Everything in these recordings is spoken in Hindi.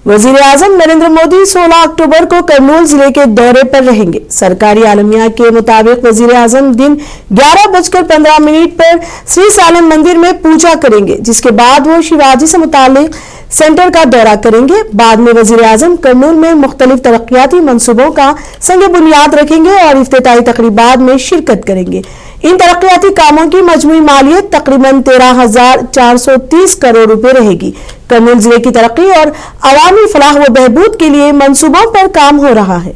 वजीर-ए-आजम नरेंद्र मोदी 16 अक्टूबर को करनूल जिले के दौरे पर रहेंगे। सरकारी आलमिया के मुताबिक वजीर-ए-आजम दिन 11:15 पर श्री सालेम मंदिर में पूजा करेंगे, जिसके बाद वो शिवाजी से मुतालिक सेंटर का दौरा करेंगे। बाद में वजीर-ए-आजम करनूल में मुख्तलिफ तरक्याती मंसूबों का संग बुनियाद रखेंगे और इफ्तिताई तकरीबात में शिरकत करेंगे। इन तरक्याती कामों की मजमूई मालियत तकरीबन 13,430 करोड़ रुपए रहेगी। करनूल जिले की तरक्की और अवामी फलाह व बहबूद के लिए मंसूबों पर काम हो रहा है।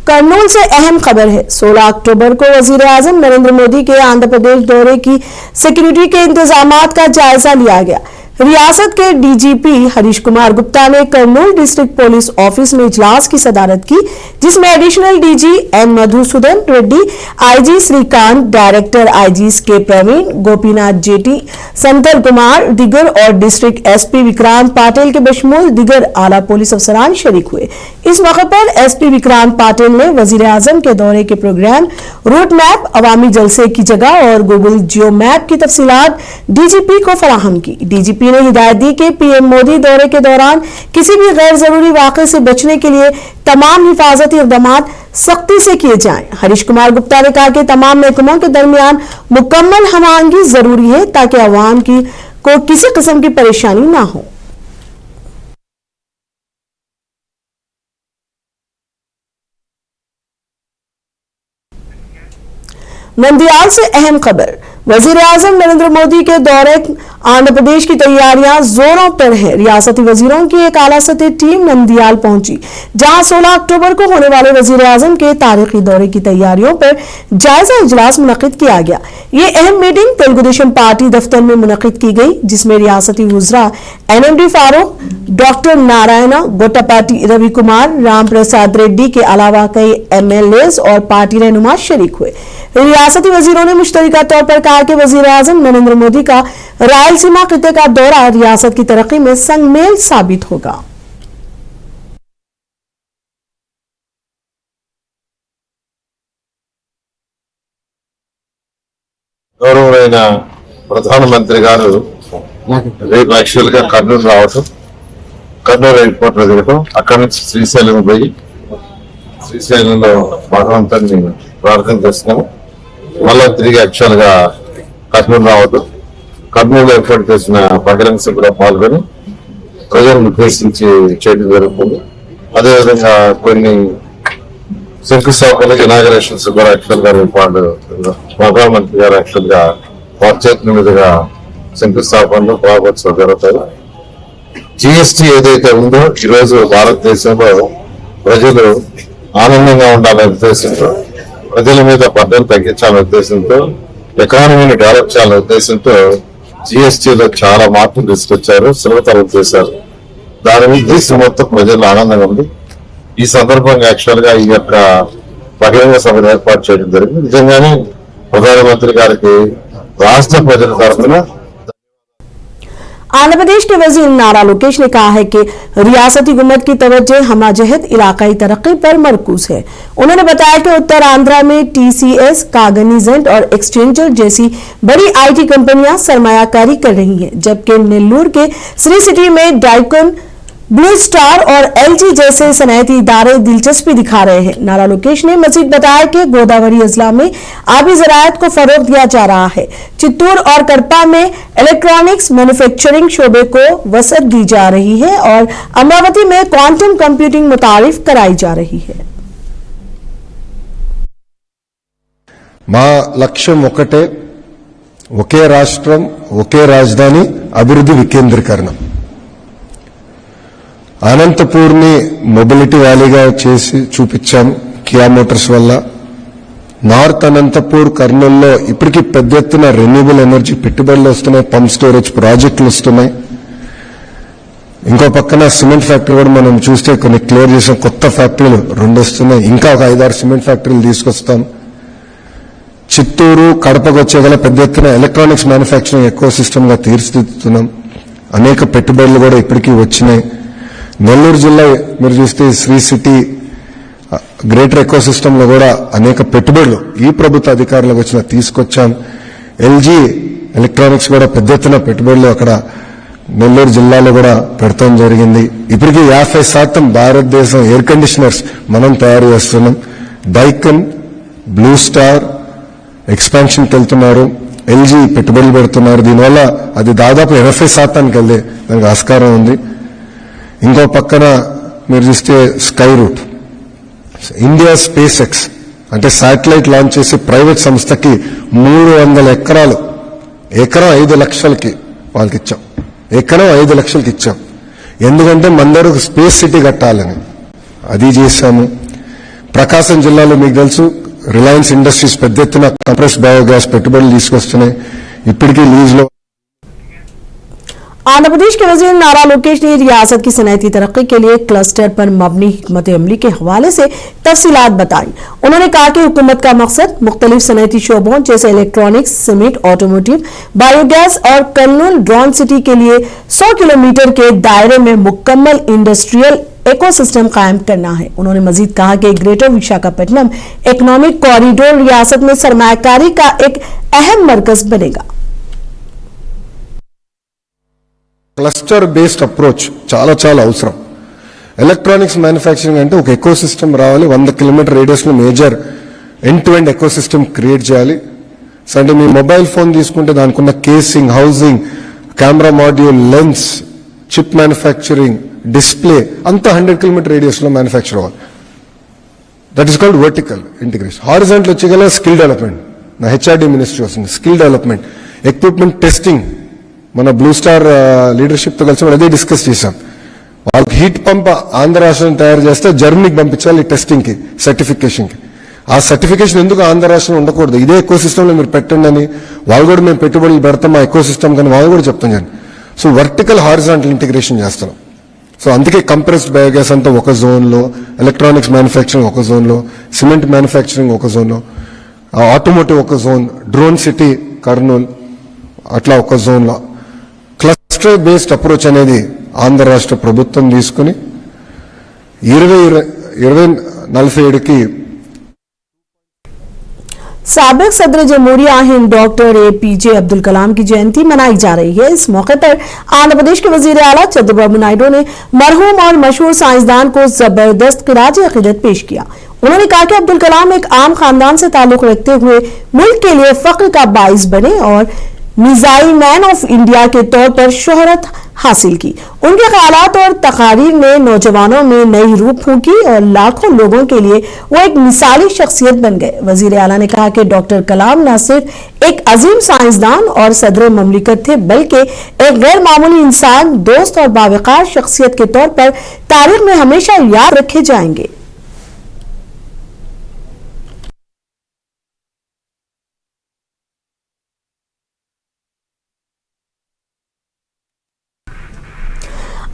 करनूल से अहम खबर है। 16 अक्टूबर को वजीर-ए-आजम नरेंद्र मोदी के आंध्र प्रदेश दौरे की सिक्योरिटी के इंतजामात का जायजा लिया गया। रियासत के डीजीपी हरीश कुमार गुप्ता ने करनूल डिस्ट्रिक्ट पुलिस ऑफिस में इजलास की सदारत की, जिसमें additional DG N Madhusudan Reddy, IG Srikanth, director IGs K Praveen, Gopinath JT, Santal Kumar दिगर और डिस्ट्रिक्ट एसपी विक्रांत पाटिल के बशमूल दिगर आला पुलिस अफसरान शरीक हुए। इस मौके पर एसपी विक्रांत पाटिल ने वजीर-ए-आजम के दौरे के प्रोग्राम, रूट मैप, अवामी जलसे की जगह और गूगल जियो मैप की तफसीलात डीजीपी को फराहम की। डीजीपी ने हिदायत दी कि पीएम मोदी दौरे के दौरान किसी भी गैर जरूरी वाक़े से बचने के लिए तमाम हिफाजती इक़दामात सख्ती से किए जाएं। हरीश कुमार गुप्ता ने कहा कि तमाम महकमों के दरमियान मुकम्मल हमाहंगी जरूरी है ताकि अवाम को किसी किस्म की परेशानी ना हो। नंदियाल से अहम खबर। वजीर-ए-आजम नरेंद्र मोदी के दौरे आंध्र प्रदेश की तैयारियां जोरों पर है। रियासती वजीरों की एक आला सतही टीम नंदियाल पहुंची, जहां 16 अक्टूबर को होने वाले वजीर-ए-आजम के तारीखी दौरे की तैयारियों पर जायजा इजलास मुनक्किद किया गया। ये अहम मीटिंग तेलुगु देशम पार्टी दफ्तर में मुनक्किद की गई, जिसमें रियासती वुज़रा एनएमडी फारूक, डॉक्टर नारायण गोटापाटी, रवि कुमार, राम प्रसाद रेड्डी के अलावा कई एमएलएज और पार्टी रहनुमा शरीक हुए। रियासती वजीरों ने मुश्तरका तौर पर कहा कि वजीर-ए-आजम नरेंद्र मोदी का रायलसीमा खिते का दौरा रियासत की तरक्की में संगमेल साबित होगा। గౌరవమైన ప్రధానమంత్రి గారు రేపు యాక్చువల్ గా కర్నూలు రావటం, కర్నూలు ఎయిర్పోర్ట్ లో దిగటం, అక్కడి నుంచి శ్రీశైలం పోయి శ్రీశైలంలో భగవంతుని ప్రార్థన చేస్తున్నాము. మళ్ళా తిరిగి యాక్చువల్ గా కర్నూలు రావటం, కర్నూలు ఏర్పాటు చేసిన బహిరంగ సభలో పాల్గొని ప్రజలను ఉద్దేశించి చేయడం జరుగుతుంది. అదేవిధంగా కొన్ని శంకుస్థాపన ఇనాగరేషన్స్ కూడా యాక్చువల్ గా రేపు ప్రధానమంత్రి గారు యాక్చువల్ గా వారి చేతుల మీదుగా శంకుస్థాపనలు ప్రారంభోత్సవం జరుగుతాయి. జిఎస్టీ ఏదైతే ఉందో ఈరోజు భారతదేశంలో ప్రజలు ఆనందంగా ఉండాలనే ఉద్దేశంతో, ప్రజల మీద బడ్డలు తగ్గించాలనే ఉద్దేశంతో, ఎకానమీని డెవలప్ చేయాలనే ఉద్దేశంతో జిఎస్టీలో చాలా మార్పులు తీసుకొచ్చారు, సులభతరం చేశారు. దాని ఉద్దేశం మొత్తం ప్రజలు ఆనందంగా ఉంది. ఈ సందర్భంగా యాక్చువల్ గా ఈ యొక్క బహిరంగ సభను ఏర్పాటు చేయడం జరిగింది. నిజంగానే ప్రధానమంత్రి గారికి రాష్ట్ర ప్రజల తరఫున आंध्र प्रदेश के वजीर नारा लोकेश ने कहा है कि रियासती हुकूमत की तवज्जो हमाजहत इलाकाई तरक्की पर मरकूज है। उन्होंने बताया कि उत्तर आंध्रा में टीसीएस, कागनिजेंट और एक्सचेंजर जैसी बड़ी आईटी कंपनियां सरमायाकारी कर रही हैं, जबकि नेल्लूर के श्री सिटी में डाइकन, ब्लू स्टार और एलजी जैसे सनअती इदारे दिलचस्पी दिखा रहे हैं। नारा लोकेश ने मजीद बताया कि गोदावरी अजला में आबी ज़राअत को फरोग दिया जा रहा है। चित्तूर और कड़पा में इलेक्ट्रॉनिक्स मैन्युफैक्चरिंग शोबे को वसअत दी जा रही है और अमरावती में क्वांटम कंप्यूटिंग मुतारिफ कराई जा रही है। మా లక్ష్యం ఒకటే, ఒకే రాష్ట్రం, ఒకే రాజధాని, అభివృద్ధి వికేంద్రీకరణం. అనంతపూర్ని మొబిలిటీ వ్యాలీగా చేసి చూపించాం కియా మోటార్స్ వల్ల. నార్త్ అనంతపూర్, కర్నూలులో ఇప్పటికీ పెద్ద ఎత్తున రెన్యూబుల్ ఎనర్జీ పెట్టుబడులు వస్తున్నాయి, పంప్ స్టోరేజ్ ప్రాజెక్టులు వస్తున్నాయి. ఇంకో పక్కన సిమెంట్ ఫ్యాక్టరీ కూడా మనం చూస్తే కొన్ని క్లియర్ చేసాం, కొత్త ఫ్యాక్టరీలు 2 వస్తున్నాయి. ఇంకా ఒక 5-6 సిమెంట్ ఫ్యాక్టరీలు తీసుకొస్తాం. చిత్తూరు, కడపకు వచ్చేగల పెద్ద ఎత్తున ఎలక్ట్రానిక్స్ మ్యానుఫ్యాక్చరింగ్ ఎకో సిస్టమ్ గా తీర్చిదిద్దుతున్నాం. అనేక పెట్టుబడులు కూడా ఇప్పటికీ వచ్చినాయి. నెల్లూరు జిల్లా మీరు చూస్తే శ్రీ సిటీ, గ్రేటర్ ఎకోసిస్టమ్ లో కూడా అనేక పెట్టుబడులు ఈ ప్రభుత్వ అధికారులకు వచ్చిన తీసుకొచ్చాం. ఎల్జీ ఎలక్ట్రానిక్స్ కూడా పెద్ద ఎత్తున పెట్టుబడులు అక్కడ నెల్లూరు జిల్లాలో కూడా పెడతాం జరిగింది. ఇప్పటికీ 50% భారతదేశం ఎయిర్ కండిషనర్స్ మనం తయారు చేస్తున్నాం. డైకన్, బ్లూ స్టార్ ఎక్స్పాన్షన్కి వెళ్తున్నారు. ఎల్జీ పెట్టుబడులు పెడుతున్నారు. దీనివల్ల అది దాదాపు 80% వెళ్తే దానికి ఆస్కారం ఉంది. ఇంకో పక్కన మీరు చూస్తే Skyroot, India SpaceX అంటే శాటిలైట్ లాంచ్ చేసి ప్రైవేట్ సంస్థకి 300 ఎకరాలు, ఎకరం 5 లక్షలకి వాళ్ళకి ఇచ్చాం. ఎకరం 5 లక్షలకి ఇచ్చాం. ఎందుకంటే మందరూ స్పేస్ సిటీ కట్టాలని అది చేశాము. ప్రకాశం జిల్లాలో మీకు తెలుసు రిలయన్స్ ఇండస్ట్రీస్ పెద్ద ఎత్తున కంప్రెస్ బయోగ్యాస్ పెట్టుబడులు తీసుకొస్తున్నాయి. ఇప్పటికీ లీజ్ లో आंध्र प्रदेश के वजीर नारा लोकेश ने रियासत की सनअती तरक्की के लिए क्लस्टर पर मबनी हिकमत अमली के हवाले से तफसीलात बताई. उन्होंने कहा कि हुकूमत का मकसद मुख्तलिफ सनअती शोबों जैसे इलेक्ट्रॉनिक्स, सीमेंट, ऑटोमोटिव, बायोगैस और कर्नूल ड्रोन सिटी के लिए 100 किलोमीटर के दायरे में मुकम्मल इंडस्ट्रियल इकोसिस्टम कायम करना है. उन्होंने मजीद कहा कि ग्रेटर विशाखापट्टनम इकोनॉमिक कॉरिडोर रियासत में सरमायाकारी का एक अहम मरकज बनेगा. క్లస్టర్ బేస్డ్ అప్రోచ్ చాలా చాలా అవసరం. ఎలక్ట్రానిక్స్ మ్యానుఫ్యాక్చరింగ్ అంటే ఒక ఎకోసిస్టమ్ రావాలి. 100 కిలోమీటర్ రేడియస్ లో major end to end ecosystem create చేయాలి. సో అంటే మీ మొబైల్ ఫోన్ తీసుకుంటే దానికి ఉన్న casing, housing, camera module, lens, chip manufacturing, display అంతా 100 కిలోమీటర్ రేడియస్ లో మ్యానుఫ్యాక్చర్ అవ్వాలి. That is called vertical integration. Horizontal వచ్చేగల స్కిల్ డెవలప్మెంట్, నా హెచ్ఆర్డీ మినిస్ట్రీ వస్తుంది. స్కిల్ డెవలప్మెంట్, ఎక్విప్మెంట్ టెస్టింగ్ మన బ్లూ స్టార్ లీడర్షిప్ తో కలిసి మనం అదే డిస్కస్ చేశాం. వాళ్ళకి హీట్ పంప్ ఆంధ్ర రాష్ట్రం తయారు చేస్తే జర్మనీకి పంపించాలి టెస్టింగ్ కి, సర్టిఫికేషన్ కి. ఆ సర్టిఫికేషన్ ఎందుకు ఆంధ్ర రాష్ట్రం ఉండకూడదు, ఇదే ఎకో సిస్టమ్ లో మీరు పెట్టండి అని వాళ్ళు కూడా మేము పెట్టుబడులు పెడతాం ఆ ఎకో సిస్టమ్ కానీ వాళ్ళు కూడా చెప్తాం కానీ. సో వర్టికల్ హారిజాంటల్ ఇంటిగ్రేషన్ చేస్తున్నాం. సో అందుకే కంప్రెస్డ్ బయోగ్యాస్ అంతా ఒక జోన్ లో, ఎలక్ట్రానిక్స్ మ్యానుఫ్యాక్చరింగ్ ఒక జోన్ లో, సిమెంట్ మ్యానుఫ్యాక్చరింగ్ ఒక జోన్ లో, ఆటోమోటివ్ ఒక జోన్, డ్రోన్ సిటీ కర్నూల్ అట్లా ఒక జోన్ లో. క్లస్టర్ బేస్డ్ అప్రోచ్ అనేది ఆంధ్ర రాష్ట్ర ప్రభుత్వం తీసుకుని 2047కి साबिक सदर जमहूरिया हिंद डॉक्टर APJ अब्दुल कलाम की जयंती मनाई जा रही है. इस मौके पर आंध्र प्रदेश के वजीर आला चंद्रबाबू नायडू ने मरहूम और मशहूर साइंसदान को जबरदस्त खिराज अकीदत पेश किया. उन्होंने कहा कि अब्दुल कलाम एक आम खानदान से ताल्लुक रखते हुए मुल्क के लिए फख्र का बाइस बने और मिसाइल मैन ऑफ इंडिया के तौर पर शोहरत हासिल की. उनके ख्यालात और तकारीर ने नौजवानों में नई रूह फूंकी और लाखों लोगों के लिए वो एक मिसाली शख्सियत बन गए. वजीर आला ने कहा कि डॉक्टर कलाम न सिर्फ एक अजीम साइंसदान और सदर ममलिकत थे बल्कि एक गैर मामूली इंसान, दोस्त और बावकार शख्सियत के तौर पर तारीख में हमेशा याद रखे जाएंगे.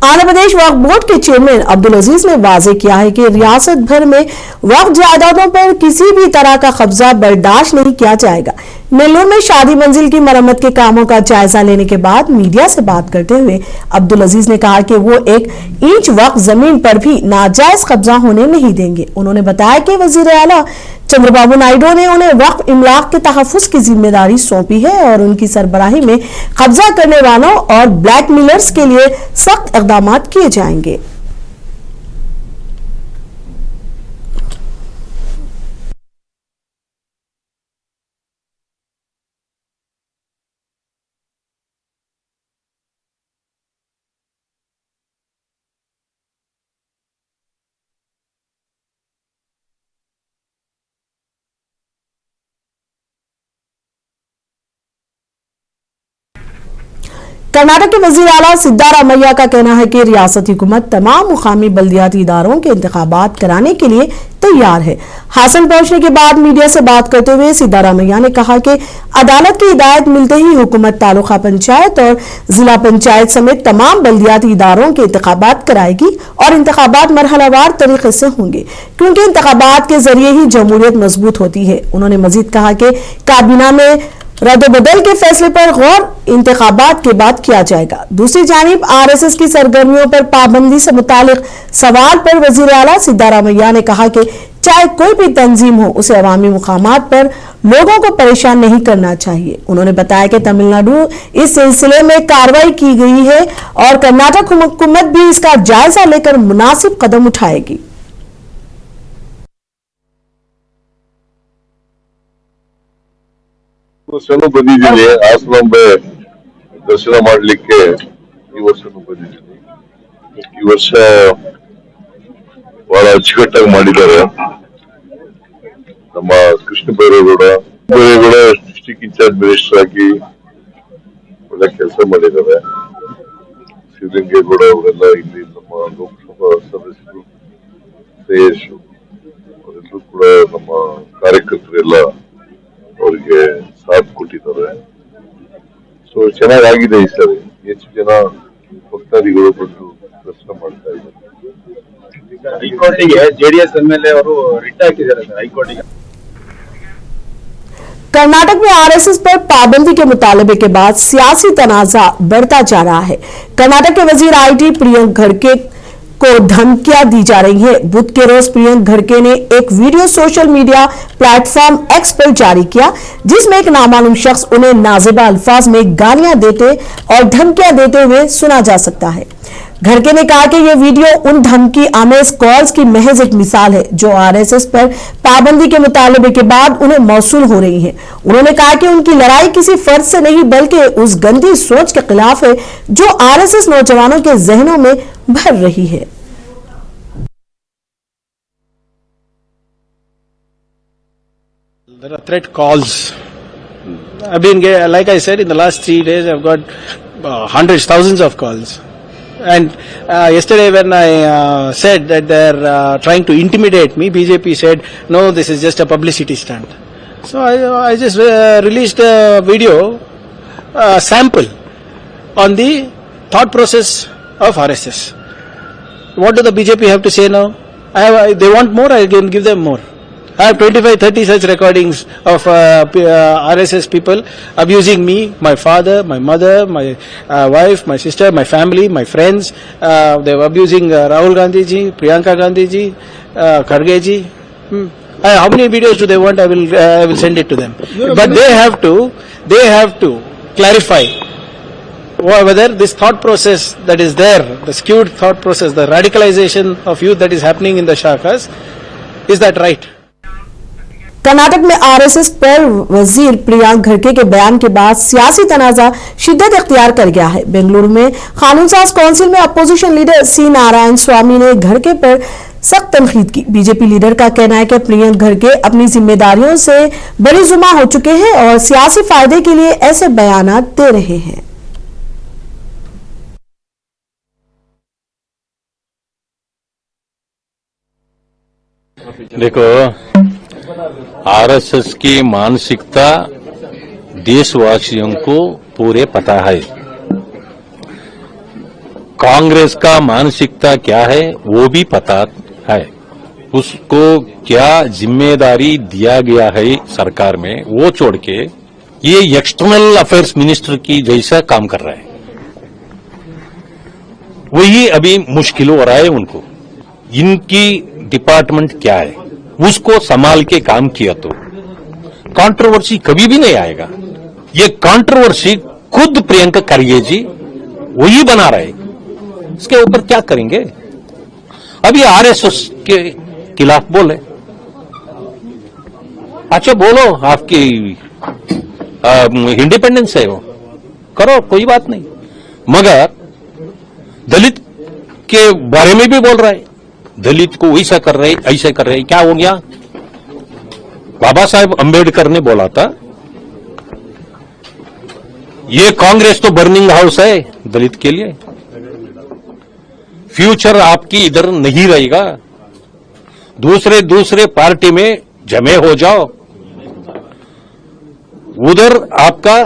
आंध्र प्रदेश वक्फ बोर्ड के चेयरमैन अब्दुल अजीज ने वाजे किया है कि रियासत भर में वक्फ जायदादों पर किसी भी तरह का कब्जा बर्दाश्त नहीं किया जाएगा. नेल्लोर में शादी मंजिल की मरम्मत के कामों का जायजा लेने के बाद मीडिया से बात करते हुए अब्दुल अजीज ने कहा कि वो 1 इंच वक्फ जमीन पर भी नाजायज कब्जा होने नहीं देंगे. उन्होंने बताया कि वजीर आला चंद्रबाबू नायडू ने उन्हें वक्फ इमलाक के तहफ्फुज की जिम्मेदारी सौंपी है और उनकी सरबराही में कब्जा करने वालों और ब्लैकमेलर्स के लिए सख्त इक़दाम किए जाएंगे. कर्नाटक के वजीर आला सिद्धारामैया का कहना है कि रियासती हुकूमत तमाम मुकामी बल्दियाती इदारों के इंतखाबात कराने के लिए तैयार है. हासन पहुंचने के बाद मीडिया से बात करते हुए सिद्धारामैया ने कहा कि अदालत की हिदायत मिलते ही हुकूमत तालुका पंचायत और जिला पंचायत समेत तमाम बल्दियाती इदारों के इंतखाबात कराएगी और इंतखाबात मरहलावार तरीके से होंगे क्योंकि इंतखाबात के जरिए ही जमहूरियत मजबूत होती है. उन्होंने मजीद कहा कि काबीना में रद्द-बदल के फैसले पर गौर इंतखाबात के बाद किया जाएगा। दूसरी जानिब आरएसएस की सरगर्मियों पर पाबंदी से मुतालिक सवाल पर वजीर आला सिद्धारामैया ने कहा कि चाहे कोई भी तंजीम हो, उसे अवामी मुकामात पर लोगों को परेशान नहीं करना चाहिए। उन्होंने बताया कि तमिलनाडु इस सिलसिले में कार्रवाई की गई है और कर्नाटक हुकूमत भी इसका जायजा लेकर मुनासिब कदम उठाएगी। ವರ್ಷನೂ ಬಂದಿದ್ದೀನಿ ಹಾಸನಾಂಬೆ ದರ್ಶನ ಮಾಡಲಿಕ್ಕೆ ಈ ವರ್ಷನೂ ಬಂದಿದ್ದೀನಿ. ಈ ವರ್ಷ ಬಹಳ ಅಚ್ಚುಕಟ್ಟಾಗಿ ಮಾಡಿದ್ದಾರೆ. ನಮ್ಮ Krishna Byregowda district incharge minister ಆಗಿ ಒಳ್ಳೆ ಕೆಲಸ ಮಾಡಿದ್ದಾರೆ. ಶಿವಲಿಂಗೇಗೌಡ ಅವರೆಲ್ಲ ಇಲ್ಲಿ ನಮ್ಮ ಲೋಕಸಭಾ ಸದಸ್ಯರು ಶ್ರೇಯಸ್ ಅವರೆಲ್ಲರೂ ಕೂಡ ನಮ್ಮ ಕಾರ್ಯಕರ್ತರೆಲ್ಲ ಅವರಿಗೆ ಸಾಥ್ ಕೊಟ್ಟಿದ್ದಾರೆ. ಸೊ ಚೆನ್ನಾಗಿದೆ ಈ ಸರಿ. ಹೆಚ್ಚು ಜನ ಭಕ್ತಾದಿಗಳು ಬಂದು ದರ್ಶನ ಮಾಡ್ತಾ ಇದ್ದಾರೆ. ಹೈಕೋರ್ಟಿಗೆ ಜೆಡಿಎಸ್ ಎಂಎಲ್ಎ ಅವರು ರಿಟ್ ಹಾಕಿದ್ದಾರೆ ಸರ್ ಹೈಕೋರ್ಟಿಗೆ. कर्नाटक में आरएसएस पर पाबंदी के मुतालबे के बाद सियासी तनाजा बढ़ता जा रहा है। कर्नाटक के वजीर आईटी प्रियंक खड़गे को धमकियां दी जा रही है। बुध के रोज प्रियंक खड़गे ने एक video social media platform x पर जारी किया, जिसमें एक नामालूम शख्स उन्हें नाजिबा अल्फाज में गालियां देते और धमकियां देते हुए सुना जा सकता है। खड़गे ने कहा कि यह वीडियो उन धमकी आमेज कॉल्स की महज एक मिसाल है जो आरएसएस पर पाबंदी के मुतालबे के बाद उन्हें मौसूल हो रही है। उन्होंने कहा कि उनकी लड़ाई किसी फर्द से नहीं बल्कि उस गंदी सोच के खिलाफ है जो आरएसएस नौजवानों के जहनों में भर रही है। There are threat calls. I've been, like I said, in the last 3 days, I've got hundreds, thousands of calls. And yesterday when I said that they're trying to intimidate me, BJP said, no, this is just a publicity stunt. So I just released a video sample on the thought process of RSS. What do the BJP have to say now? They want more, I can give them more. I have 25-30 such recordings of RSS people abusing me, my father, my mother, my wife, my sister, my family, my friends. They were abusing Rahul Gandhi ji, Priyanka Gandhi ji, Kharge ji. How many videos do they want? I will send it to them. But they have to clarify whether this thought process that is there, the skewed thought process, the radicalization of youth that is happening in the shakas, is that right? Karnataka में आरएसएस पर वजीर प्रियंक खड़गे के बयान के बाद सियासी तनाजा शिद्दत इख्तियार कर गया है। बेंगलुरु में कानून साज काउंसिल में अपोजिशन लीडर सी नारायण स्वामी ने खड़गे पर सख्त तनकीद की। बीजेपी लीडर का कहना है कि प्रियंक खड़गे अपनी जिम्मेदारियों से बरीजुमा हो चुके हैं और सियासी फायदे के लिए ऐसे बयानात दे रहे हैं। देखो, आरएसएस की मानसिकता देशवासियों को पूरे पता है। कांग्रेस का मानसिकता क्या है वो भी पता है। उसको क्या जिम्मेदारी दिया गया है सरकार में, वो छोड़ के ये एक्सटर्नल अफेयर्स मिनिस्टर की जैसा काम कर रहा है। वही अभी मुश्किल हो रहा है उनको। इनकी डिपार्टमेंट क्या है उसको संभाल के काम किया तो कंट्रोवर्सी कभी भी नहीं आएगा। ये कंट्रोवर्सी खुद प्रियंका खड़गे जी वही बना रहे, इसके ऊपर क्या करेंगे? अभी आरएसएस के खिलाफ बोले, अच्छा बोलो, आपकी इंडिपेंडेंस है, वो करो, कोई बात नहीं। मगर दलित के बारे में भी बोल रहा है, दलित को ऐसा कर रहे, ऐसे कर रहे। क्या हो गया? बाबा साहेब अंबेडकर ने बोला था ये कांग्रेस तो बर्निंग हाउस है दलित के लिए, फ्यूचर आपकी इधर नहीं रहेगा, दूसरे पार्टी में जमे हो जाओ, उधर आपका।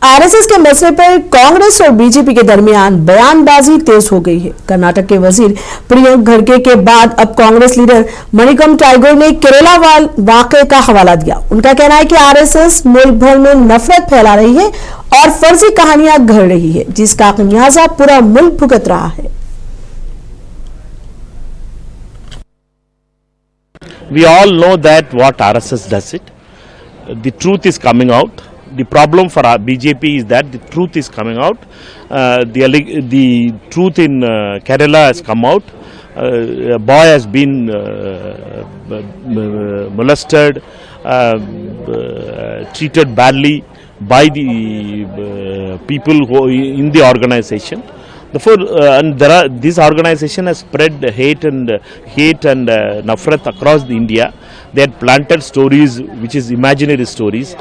आरएसएस के मसले पर कांग्रेस और बीजेपी के दरमियान बयानबाजी तेज हो गई है। कर्नाटक के वजीर प्रियंक खड़गे के बाद अब कांग्रेस लीडर मणिकम टाइगर ने केरला वाकये का हवाला दिया। उनका कहना है कि आरएसएस मुल्क भर में नफरत फैला रही है और फर्जी कहानियां गढ़ रही है, जिसका खमियाजा पूरा मुल्क भुगत रहा है। We all know that what RSS does it. The truth is coming out. The problem for our BJP is that the truth is coming out. The truth in Kerala has come out. A boy has been molested, treated badly by the people who in the organization. Therefore, and this organization has spread hate and nafrat across India. They had planted stories which is imaginary stories,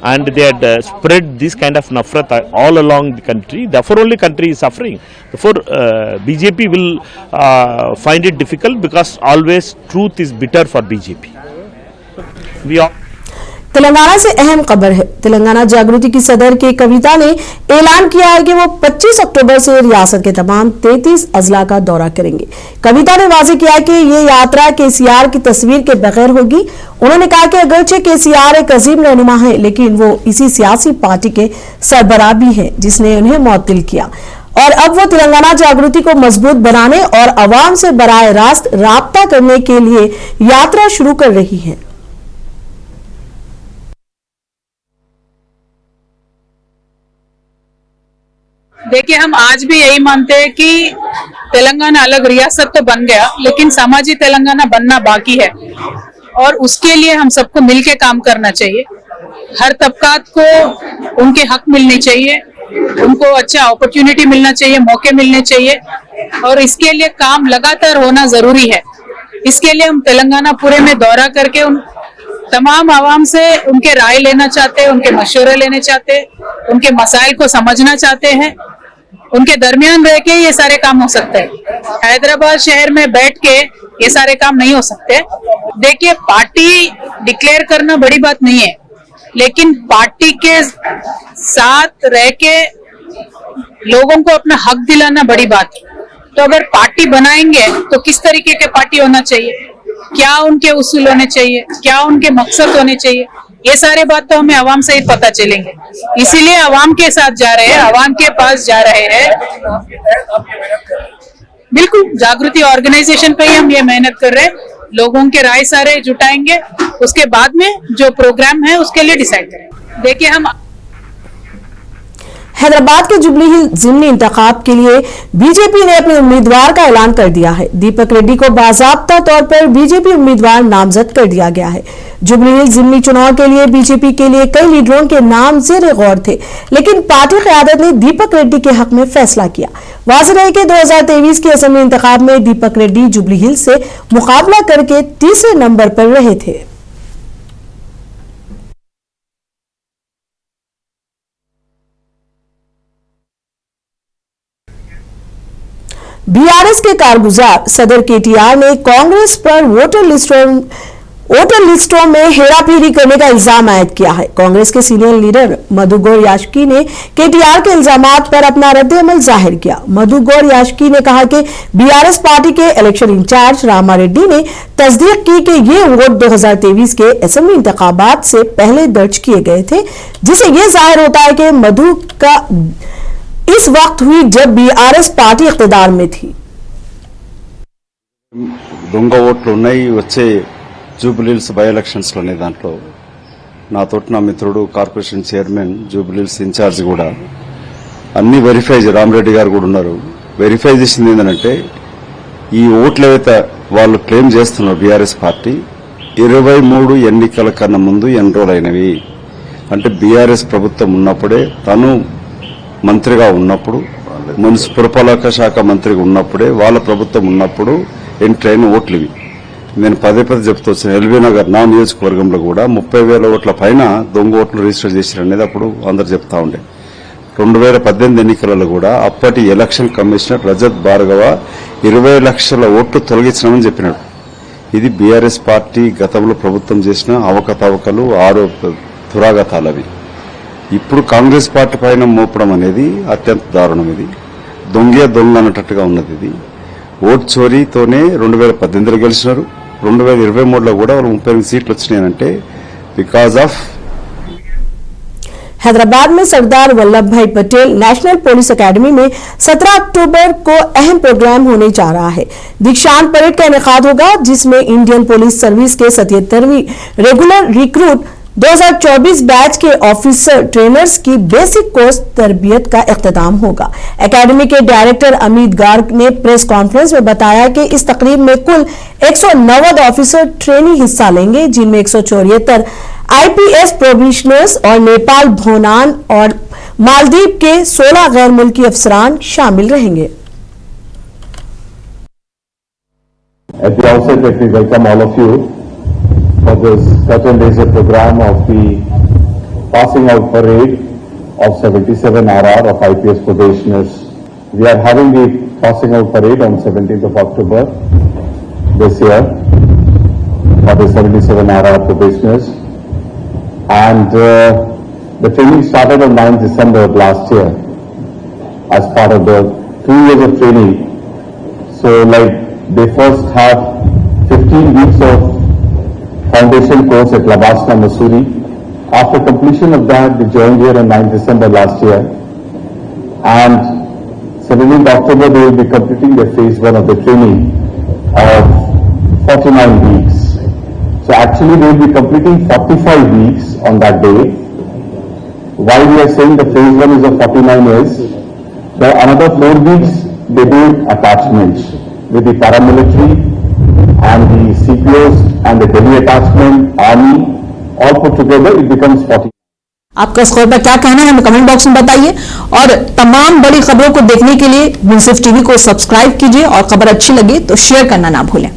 and they had spread this kind of nafrat all along the country. Therefore, only country is suffering. Therefore, BJP will find it difficult because always truth is bitter for BJP. We are Telangana से अहम खबर है। तेलंगाना जागृति की सदर के कविता ने ऐलान किया है कि वो 25 अक्टूबर से रियासत के तमाम 33 अजला का दौरा करेंगे। कविता ने वाज़ेह किया कि ये यात्रा केसीआर की तस्वीर के बगैर होगी। उन्होंने कहा कि अगरचे केसीआर एक अजीम रहनुमा है, लेकिन वो इसी सियासी पार्टी के सरबराह भी हैं जिसने उन्हें मुअत्तिल किया, और अब वो तेलंगाना जागृति को मजबूत बनाने और अवाम से बराह रास्त राब्ता करने के लिए यात्रा शुरू कर रही है। देखिए, हम आज भी यही मानते हैं कि तेलंगाना अलग रियासत तो बन गया, लेकिन समाजी तेलंगाना बनना बाकी है और उसके लिए हम सबको मिलके काम करना चाहिए। हर तबकात को उनके हक मिलने चाहिए, उनको अच्छा अपॉर्चुनिटी मिलना चाहिए, मौके मिलने चाहिए, और इसके लिए काम लगातार होना जरूरी है। इसके लिए हम तेलंगाना पूरे में दौरा करके उन तमाम आवाम से उनके राय लेना चाहते हैं, उनके मशवरे लेने चाहते हैं, उनके मसाइल को समझना चाहते हैं। उनके दरमियान रह के ये सारे काम हो सकते हैं। हैदराबाद शहर में बैठ के ये सारे काम नहीं हो सकते। देखिए, पार्टी डिक्लेयर करना बड़ी बात नहीं है, लेकिन पार्टी के साथ रह के लोगों को अपना हक दिलाना बड़ी बात है। तो अगर पार्टी बनाएंगे तो किस तरीके के पार्टी होना चाहिए, क्या उनके उसूल होने चाहिए, क्या उनके मकसद होने चाहिए, ये सारे बात तो हमें आवाम से ही पता चलेंगे। इसीलिए आवाम के साथ जा रहे हैं, आवाम के पास जा रहे हैं। बिल्कुल जागृति ऑर्गेनाइजेशन पे ही हम ये मेहनत कर रहे हैं। लोगों के राय सारे जुटाएंगे, उसके बाद में जो प्रोग्राम है उसके लिए डिसाइड करेंगे। देखिए, हम हैदराबाद के जुबली हिल जिमनी इंतखाब के लिए बीजेपी ने अपने उम्मीदवार का ऐलान कर दिया है। दीपक रेड्डी को बाज़ाब्ता तौर पर बीजेपी उम्मीदवार नामजद कर दिया गया है। जुबली हिल जिमनी चुनाव के लिए बीजेपी के लिए कई लीडरों के नाम ज़ेर गौर थे, लेकिन पार्टी क़यादत ने दीपक रेड्डी के हक में फैसला किया। वाज़ेह रहे कि 2023 के असेंबली इंतखाब में दीपक रेड्डी जुबली हिल से मुकाबला करके तीसरे नंबर पर रहे थे। बीआरएस के कारगुजार सदर केटीआर ने कांग्रेस पर वोटर लिस्टों में हेराफेरी करने का इल्जाम आयद किया है। कांग्रेस के सीनियर लीडर मधु गौर याशकी ने केटीआर के इल्जामात पर अपना रद्द-ए-अमल जाहिर किया। मधु गौर याशकी ने कहा कि बीआरएस पार्टी के इलेक्शन इंचार्ज रामा रेड्डी ने तस्दीक की कि ये वोट 2023 के असेंबली इंतखाबात से पहले दर्ज किए गए थे, जिससे यह जाहिर होता है कि मधु का इस वक्त हुई जब बीआरएस पार्टी इख्तिदार में थी। దొంగ ఓట్లు ఉన్నాయి వచ్చే జూబిలీహిల్స్ బై ఎలక్షన్స్ లోనే దాంట్లో నాతోటి నా మిత్రుడు కార్పొరేషన్ చైర్మన్ జూబిలీహిల్స్ ఇన్ఛార్జ్ కూడా అన్ని వెరిఫై రామరెడ్డి గారు కూడా ఉన్నారు. వెరిఫై చేసింది ఏంటంటే ఈ ఓట్లు ఏవైతే వాళ్ళు క్లెయిమ్ చేస్తున్నారు బీఆర్ఎస్ పార్టీ 23 ఎన్నికల కన్నా ముందు ఎన్రోల్ అయినవి. అంటే బీఆర్ఎస్ ప్రభుత్వం ఉన్నప్పుడే తను మంత్రిగా ఉన్నప్పుడు పురపాలక శాఖ మంత్రిగా ఉన్నప్పుడే వాళ్ళ ప్రభుత్వం ఉన్నప్పుడు ఎంట్రీ అయిన ఓట్లు ఇవి. నేను పదే చెప్తూ వచ్చాను. ఎల్బీ నగర్ నా నియోజకవర్గంలో కూడా 30,000 ఓట్ల పైన దొంగ ఓట్లు రిజిస్టర్ చేశారనేది అప్పుడు అందరు చెప్తా ఉండే. 2018 ఎన్నికలలో కూడా అప్పటి ఎలక్షన్ కమిషనర్ రజత్ భార్గవ 20 లక్షల ఓట్లు తొలగించమని చెప్పినాడు. ఇది బీఆర్ఎస్ పార్టీ గతంలో ప్రభుత్వం చేసిన అవకతవకలు దురాగతాలవి. ఇప్పుడు కాంగ్రెస్ పార్టీ పైన మోపడం అనేది అత్యంత దారుణం. ఇది దొంగ అన్నట్టుగా ఉన్నది. ఇది ఓట్ చోరీతోనే 2018లో గెలిచినారు. 2023లో కూడా వాళ్ళు 38 సీట్లు వచ్చినాయంటే బికాజ్ ఆఫ్ हैदराबाद में सरदार वल्लभ भाई पटेल नेशनल पुलिस एकेडमी में 17 अक्टूबर को अहम प्रोग्राम होने जा रहा है। दीक्षांत परेड का इनेकाद होगा, जिसमें इंडियन पुलिस सर्विस के 77वीं रेगुलर रिक्रूट 2024 बैच के ऑफिसर ट्रेनर्स की बेसिक कोर्स तरबियत का इख्तिताम होगा। एकेडमी के डायरेक्टर अमित गार्ग ने प्रेस कॉन्फ्रेंस में बताया कि इस तकरीब में कुल 190 ऑफिसर ट्रेनी हिस्सा लेंगे, जिनमें 174 आईपीएस प्रोबेशनर्स और नेपाल, भूटान और मालदीव के 16 गैर मुल्की अफसरान शामिल रहेंगे। At the outset, let me welcome all of you for this 13 days program of the passing out parade of 77 RR of IPS probationers. We are having the passing out parade on 17th of October this year for the 77 RR probationers. And the training started on 9th December of last year as part of the 2 years of training. So like they first have 15 weeks of foundation course at Labasna, Missouri. After completion of that, they joined here on 9th December last year. And 17th October, they will be completing their phase 1 of the training of 49 weeks. So actually, they will be completing 45 weeks on that day. Why we are saying the phase 1 is of 49 is, the another 4 weeks, they do attachments with the paramilitary and the CPOs and the Delhi attachment, army, all put together, it becomes 40. आपका इस खबर पर क्या कहना है हमें कमेंट बॉक्स में बताइए और तमाम बड़ी खबरों को देखने के लिए मुंसिफ टीवी को सब्सक्राइब कीजिए और खबर अच्छी लगे तो शेयर करना ना भूलें।